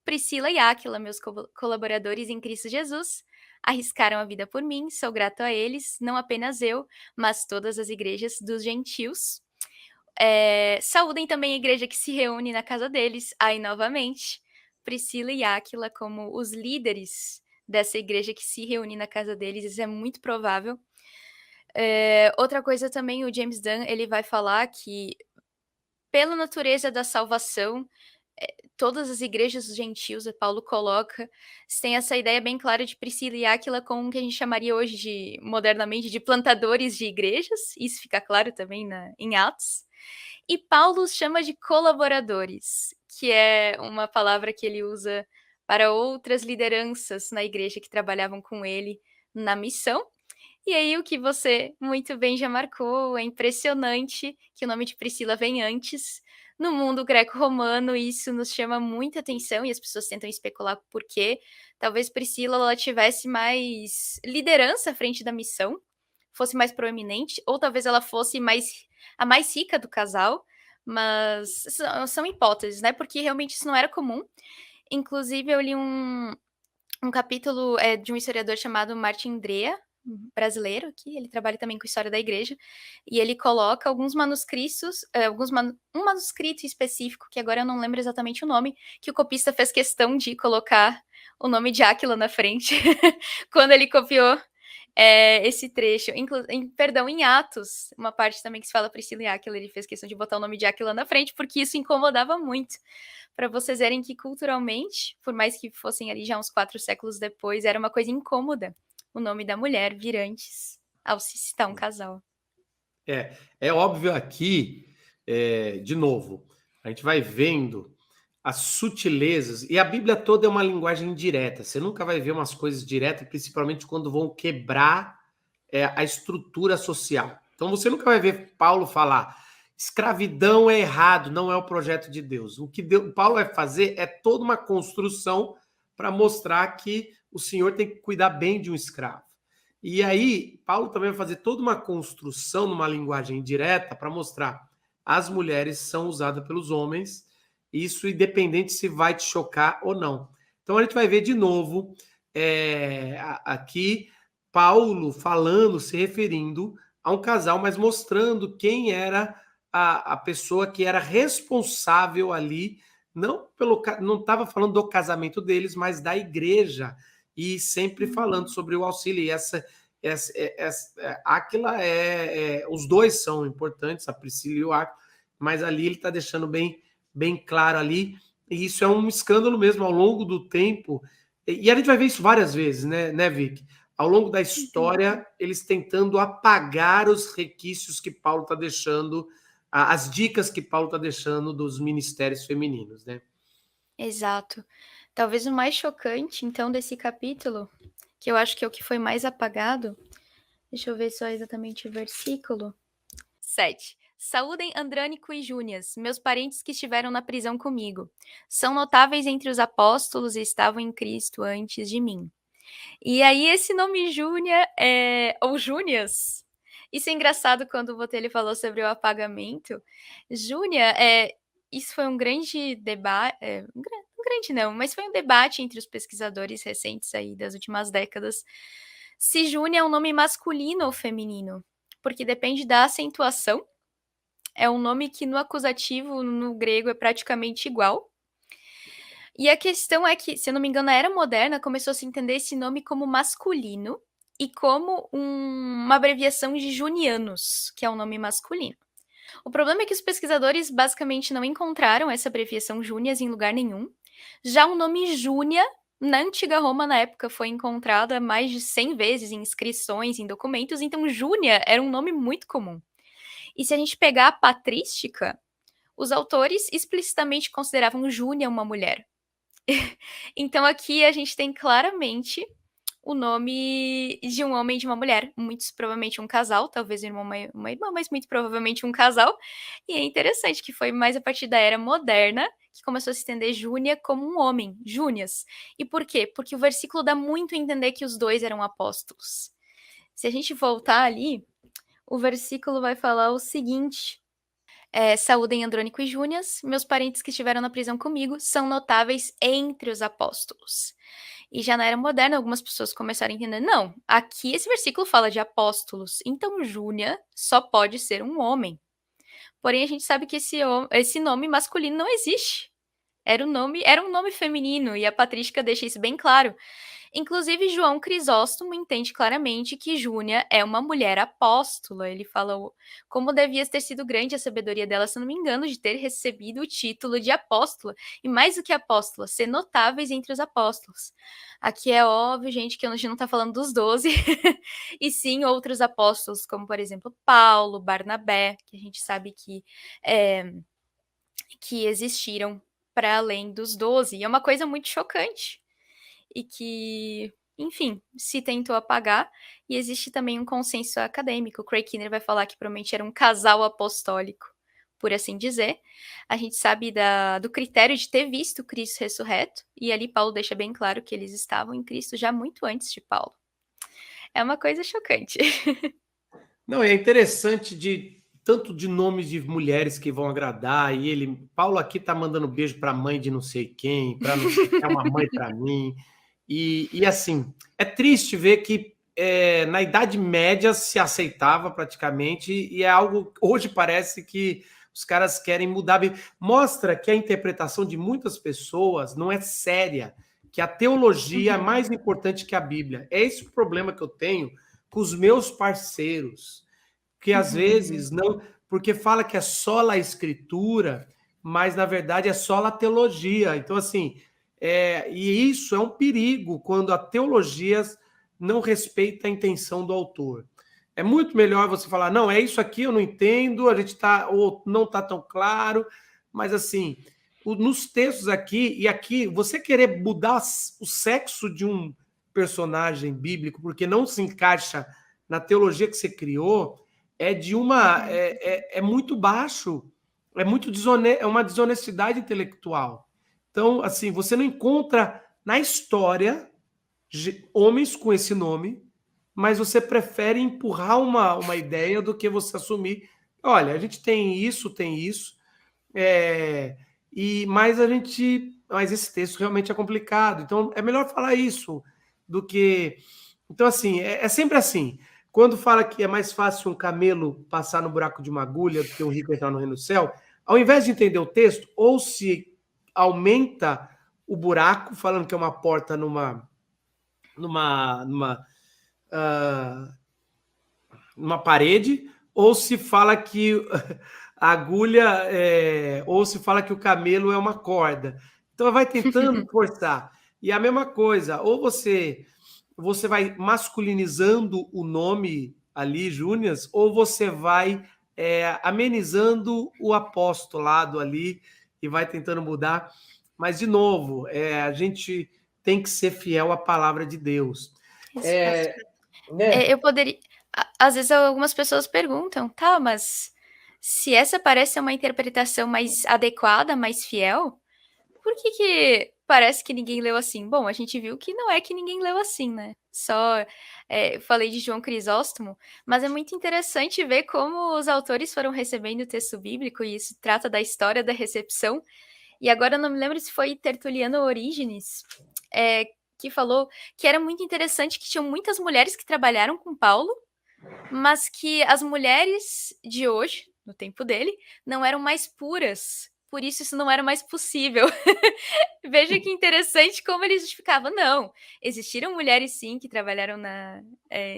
Priscila e Áquila, meus colaboradores em Cristo Jesus, arriscaram a vida por mim, sou grato a eles, não apenas eu, mas todas as igrejas dos gentios. Saúdem também a igreja que se reúne na casa deles, aí novamente, Priscila e Áquila como os líderes dessa igreja que se reúne na casa deles, isso é muito provável. Outra coisa também, o James Dunn, ele vai falar que, pela natureza da salvação, todas as igrejas dos gentios, Paulo coloca, têm essa ideia bem clara de Priscila e Áquila como o que a gente chamaria hoje modernamente, de plantadores de igrejas, isso fica claro também em Atos. E Paulo os chama de colaboradores, que é uma palavra que ele usa para outras lideranças na igreja que trabalhavam com ele na missão. E aí, o que você muito bem já marcou, é impressionante que o nome de Priscila vem antes. No mundo greco-romano, isso nos chama muita atenção e as pessoas tentam especular por quê. Talvez Priscila ela tivesse mais liderança à frente da missão, fosse mais proeminente, ou talvez ela fosse a mais rica do casal, mas são hipóteses, né? Porque realmente isso não era comum. Inclusive, eu li um capítulo de um historiador chamado Martin Drea, brasileiro aqui, ele trabalha também com história da igreja, e ele coloca alguns manuscritos, um manuscrito específico, que agora eu não lembro exatamente o nome, que o copista fez questão de colocar o nome de Áquila na frente, quando ele copiou esse trecho. Perdão, em Atos, uma parte também que se fala Priscila e Áquila, ele fez questão de botar o nome de Áquila na frente, porque isso incomodava muito. Para vocês verem que culturalmente, por mais que fossem ali já uns 4 séculos depois, era uma coisa incômoda o nome da mulher vir antes ao se citar um casal. É óbvio aqui, de novo, a gente vai vendo as sutilezas, e a Bíblia toda é uma linguagem direta, você nunca vai ver umas coisas diretas, principalmente quando vão quebrar a estrutura social. Então você nunca vai ver Paulo falar escravidão é errado, não é o projeto de Deus. O que Paulo vai fazer é toda uma construção para mostrar que o Senhor tem que cuidar bem de um escravo. E aí, Paulo também vai fazer toda uma construção numa linguagem direta para mostrar as mulheres são usadas pelos homens, isso independente se vai te chocar ou não. Então a gente vai ver de novo aqui Paulo falando, se referindo a um casal, mas mostrando quem era a pessoa que era responsável ali, não estava falando do casamento deles, mas da igreja, e sempre falando sobre o auxílio. E Áquila os dois são importantes, a Priscila e o Áquila, mas ali ele está deixando bem claro ali, e isso é um escândalo mesmo ao longo do tempo, e a gente vai ver isso várias vezes, né, Vic? Ao longo da história, eles tentando apagar os requisitos que Paulo está deixando, as dicas que Paulo está deixando dos ministérios femininos, né? Exato. Talvez o mais chocante, então, desse capítulo, que eu acho que é o que foi mais apagado, deixa eu ver só exatamente o versículo. 7. Saúdem Andrônico e Júnias, meus parentes que estiveram na prisão comigo. São notáveis entre os apóstolos e estavam em Cristo antes de mim. E aí, esse nome Júnia, ou Júnias, isso é engraçado quando o Botelho falou sobre o apagamento. Júnia, isso foi um grande debate, um grande não, mas foi um debate entre os pesquisadores recentes aí das últimas décadas, se Júnia é um nome masculino ou feminino, porque depende da acentuação. É um nome que no acusativo, no grego, é praticamente igual. E a questão é que, se eu não me engano, na Era Moderna começou a se entender esse nome como masculino e como uma abreviação de Junianos, que é um nome masculino. O problema é que os pesquisadores basicamente não encontraram essa abreviação Júnias em lugar nenhum. Já o nome Júnia, na antiga Roma, na época, foi encontrada mais de 100 vezes em inscrições, em documentos, então Júnia era um nome muito comum. E se a gente pegar a patrística, os autores explicitamente consideravam Júnia uma mulher. Então aqui a gente tem claramente o nome de um homem e de uma mulher, muito provavelmente um casal, talvez uma irmã, mas muito provavelmente um casal. E é interessante que foi mais a partir da Era Moderna que começou a se entender Júnia como um homem, Júnias. E por quê? Porque o versículo dá muito a entender que os dois eram apóstolos. Se a gente voltar ali, o versículo vai falar o seguinte: Saúdem Andrônico e Júnias, meus parentes que estiveram na prisão comigo são notáveis entre os apóstolos. E já na Era Moderna, algumas pessoas começaram a entender, não, aqui esse versículo fala de apóstolos, então Júnia só pode ser um homem. Porém, a gente sabe que esse nome masculino não existe. Era um nome feminino, e a patrística deixa isso bem claro. Inclusive, João Crisóstomo entende claramente que Júnia é uma mulher apóstola. Ele fala como devia ter sido grande a sabedoria dela, se não me engano, de ter recebido o título de apóstola. E mais do que apóstola, ser notáveis entre os apóstolos. Aqui é óbvio, gente, que a gente não está falando dos 12, e sim outros apóstolos, como, por exemplo, Paulo, Barnabé, que a gente sabe que existiram para além dos 12. E é uma coisa muito chocante e que, enfim, se tentou apagar. E existe também um consenso acadêmico. O Craig Kinner vai falar que provavelmente era um casal apostólico, por assim dizer. A gente sabe do critério de ter visto Cristo ressurreto, e ali Paulo deixa bem claro que eles estavam em Cristo já muito antes de Paulo. É uma coisa chocante. Não, é interessante de tanto de nomes de mulheres que vão agradar, e ele, Paulo aqui tá mandando beijo para a mãe de não sei quem, para não sei, é uma mãe para mim. E assim, é triste ver que na Idade Média se aceitava praticamente, e é algo, hoje parece que os caras querem mudar. Mostra que a interpretação de muitas pessoas não é séria, que a teologia é mais importante que a Bíblia. É esse o problema que eu tenho com os meus parceiros, que às vezes não, porque fala que é só a escritura, mas na verdade é só a teologia. Então, assim, e isso é um perigo quando a teologia não respeita a intenção do autor. É muito melhor você falar, não, é isso aqui, eu não entendo, a gente tá, ou não está tão claro, mas assim, nos textos aqui, e aqui, você querer mudar o sexo de um personagem bíblico, porque não se encaixa na teologia que você criou, é muito baixo, é uma desonestidade intelectual. Então, assim, você não encontra na história homens com esse nome, mas você prefere empurrar uma ideia do que você assumir. Olha, a gente tem isso, mas esse texto realmente é complicado. Então, é melhor falar isso do que. Então, assim, é sempre assim. Quando fala que é mais fácil um camelo passar no buraco de uma agulha do que um rico entrar no reino do céu, ao invés de entender o texto, ou se aumenta o buraco, falando que é uma porta numa numa parede, ou se fala que a agulha ou se fala que o camelo é uma corda. Então vai tentando forçar. E a mesma coisa, ou você vai masculinizando o nome ali, Júnias, ou você vai amenizando o apostolado ali e vai tentando mudar. Mas, de novo, a gente tem que ser fiel à palavra de Deus. Exato. Né? Eu poderia. Às vezes algumas pessoas perguntam, tá, mas se essa parece uma interpretação mais adequada, mais fiel, por que parece que ninguém leu assim? Bom, a gente viu que não é que ninguém leu assim, né? Só falei de João Crisóstomo, mas é muito interessante ver como os autores foram recebendo o texto bíblico, e isso trata da história da recepção. E agora eu não me lembro se foi Tertuliano Orígenes, que falou que era muito interessante que tinham muitas mulheres que trabalharam com Paulo, mas que as mulheres de hoje, no tempo dele, não eram mais puras. Por isso não era mais possível. Veja que interessante como ele justificava. Não, existiram mulheres sim que trabalharam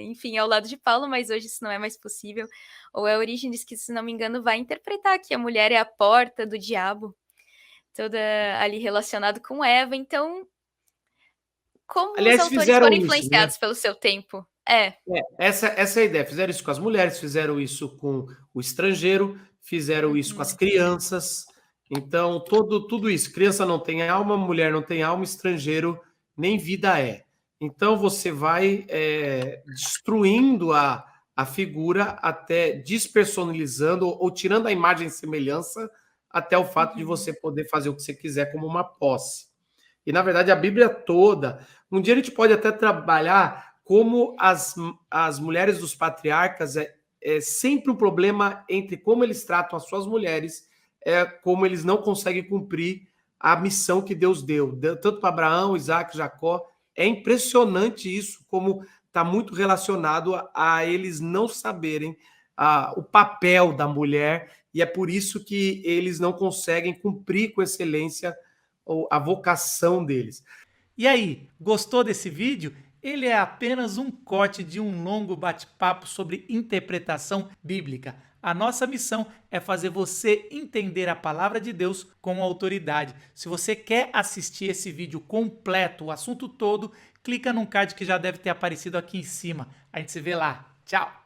enfim, ao lado de Paulo, mas hoje isso não é mais possível. Ou é Orígenes que, se não me engano, vai interpretar que a mulher é a porta do diabo, toda ali relacionado com Eva. Então, como os Aliás, autores fizeram foram isso, né? influenciados pelo seu tempo? Essa é a ideia. Fizeram isso com as mulheres, fizeram isso com o estrangeiro, fizeram isso com as crianças. Então, tudo isso. Criança não tem alma, mulher não tem alma, estrangeiro nem vida é. Então, você vai destruindo a figura, até despersonalizando ou tirando a imagem e semelhança, até o fato de você poder fazer o que você quiser como uma posse. E, na verdade, a Bíblia toda. Um dia a gente pode até trabalhar como as mulheres dos patriarcas é sempre um problema entre como eles tratam as suas mulheres, como eles não conseguem cumprir a missão que Deus deu, tanto para Abraão, Isaac, Jacó. É impressionante isso, como está muito relacionado a eles não saberem o papel da mulher, e é por isso que eles não conseguem cumprir com excelência a vocação deles. E aí, gostou desse vídeo? Ele é apenas um corte de um longo bate-papo sobre interpretação bíblica. A nossa missão é fazer você entender a palavra de Deus com autoridade. Se você quer assistir esse vídeo completo, o assunto todo, clica num card que já deve ter aparecido aqui em cima. A gente se vê lá. Tchau!